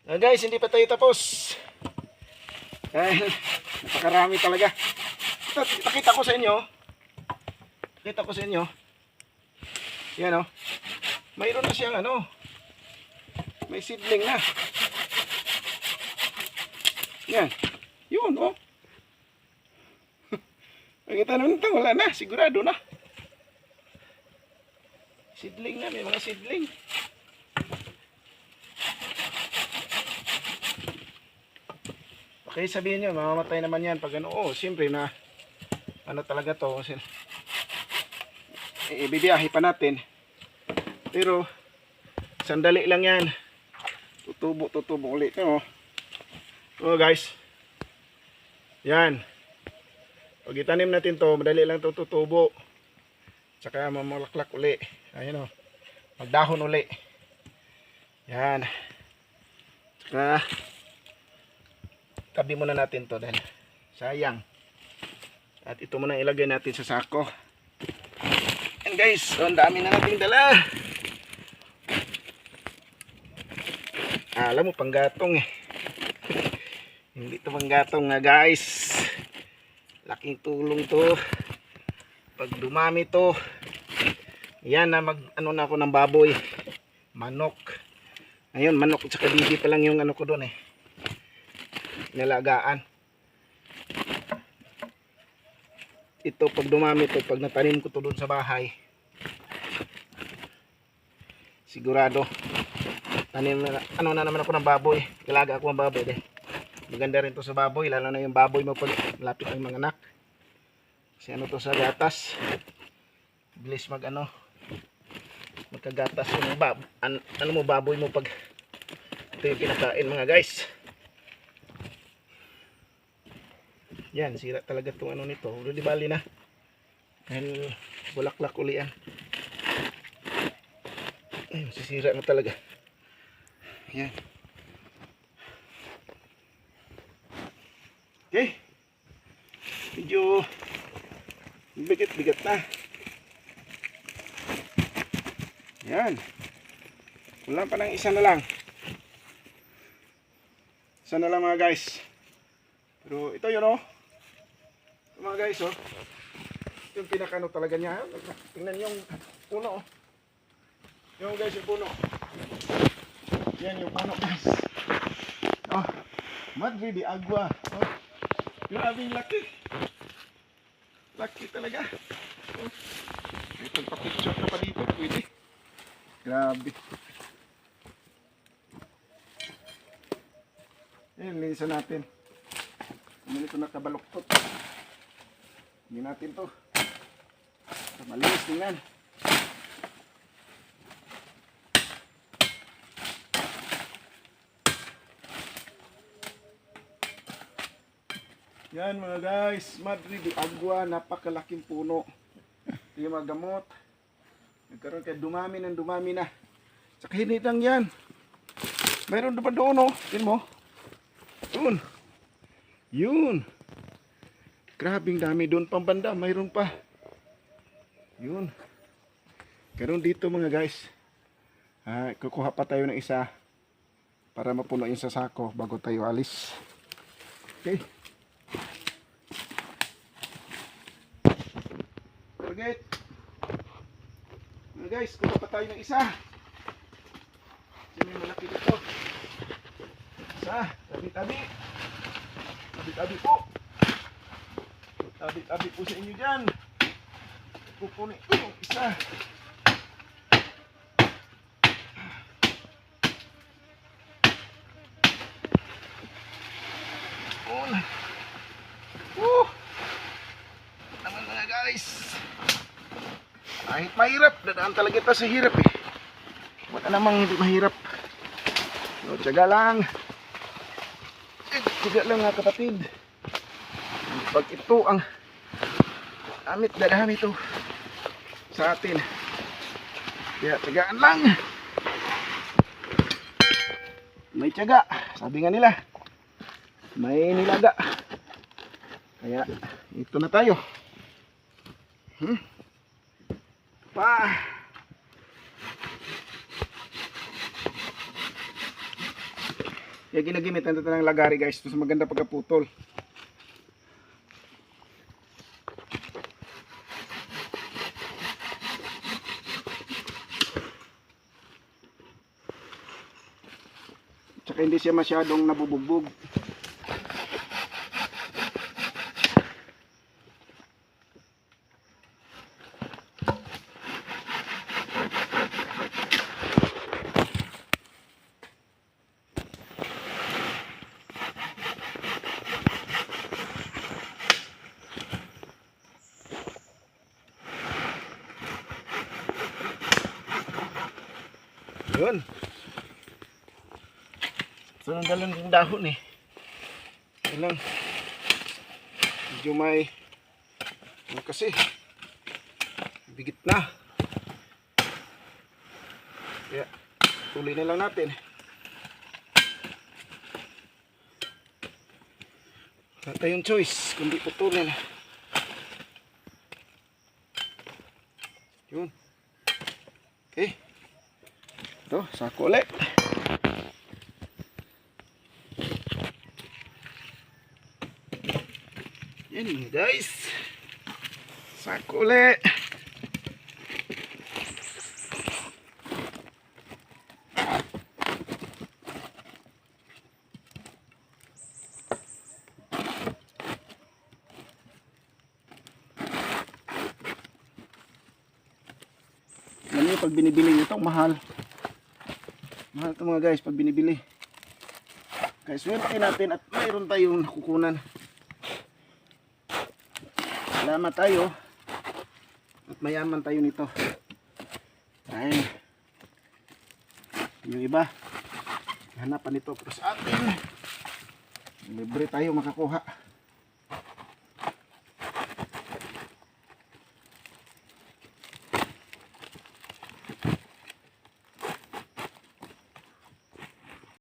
Guys, hindi pa tayo tapos. Napakarami talaga. Ito, pakita ko sa inyo. Pakita ko sa inyo. Yan o. Mayroon na siyang ano. May seedling na. Yan. Yun o. Nakita naman ito. Wala na. Sigurado na. Seedling na. May mga seedling. Okay, sabihin nyo, mamamatay naman yan pag ano. Oh, siyempre na ano talaga to. Ibibiyahe pa natin. Pero sandali lang yan. Tutubo ulit. Oh, guys. Yan. Pag itanim natin to, madali lang to tutubo. Tsaka mamalaklak uli. Ayan o. Magdahon uli. Yan. Tsaka tabi muna natin to dahil sayang. At ito muna ilagay natin sa sako. And guys, so ang dami na nating dala. Alam mo, panggatong eh. Hindi to panggatong nga guys. Laking tulong to. Pag dumami to, yan na ano na ako ng baboy. Manok. Ayun, manok at saka bibi pa lang yung ano ko doon eh. Nilagaan. Ito pag dumami to, pag natanim ko to doon sa bahay, sigurado tanim na, ano na naman ako ng baboy. Ilaga ako ng baboy eh. Maganda rin to sa baboy, lalo na yung baboy mo pag malapit ang mga anak. Kasi ano to sa gatas, bilis magkagatas yung ano mo baboy mo pag ito yung pinakain mga guys. Yan, sira talaga itong ano nito. Ulo di bali na. Dahil bulaklak uli yan. Ayun, sisira na talaga. Yan. Okay. Medyo bigat na. Yan. Wala pa ng isa na lang. Isa na lang mga guys. Pero ito yun oh. Mga guys oh, yung pinakano talaga niya. Tingnan yung puno oh. Yung guys yung puno. Yan yung puno guys. Oh, Madre de Agua. Oh, grabing laki. Laki talaga. Oh, ito pa-picture na pa dito. Pwede. Grabe. Yan, linisan natin. Kung ito nakabaluktot. Hindi natin to. Malinis tingnan. Yan mga guys, Madre de Agua, napakalaking puno. Ito yung mga gamot. Nagkaroon kaya dumami na. Tsaka hindi lang yan. Mayroon pa doon oh. Tignan mo. Yun. Grabing dami doon pang banda. Mayroon pa. Yun. Karoon dito mga guys. Kukuha pa tayo ng isa para mapuno yung sa sako bago tayo alis. Okay. Forget. Mga guys, kuha pa tayo ng isa. Kasi may malaki dito. Isa. Tabi-tabi. Tabi-tabi po. Tabi-tabi po sa inyo dyan. Kukunin ko yung isa. Naman mga guys. Kahit mahirap, dadaan talaga ito sa hirap eh. Wala namang hindi mahirap. So, tiyaga lang. Tiyaga lang mga kapatid. Pag ito ang amit, dadami ito sa atin. Kaya tiyagaan lang. May tiyaga, sabi nga nila, may nilaga. Kaya ito na tayo. Pa. Kaya ginagamit natin ng lagari guys. Ito sa maganda pagkaputol. Tsaka hindi siya masyadong nabubugbog. Yun. So, ang dalang ng dahon eh. Kailang medyo may kasi bigit na. Kaya tuloy na lang natin. Wala tayong choice kundi putulin. Yun. Okay. Ito, sako ulit. Yan guys. Sako ulit. Alam niyo, pag binibili nyo ito, mahal. Mahal ito mga guys pag binibili. Kaya swerte natin at mayroon tayong nakukunan. Salamat tayo at mayaman tayo nito. Dahil yung iba hanapan nito pero sa atin libre tayo makakuha.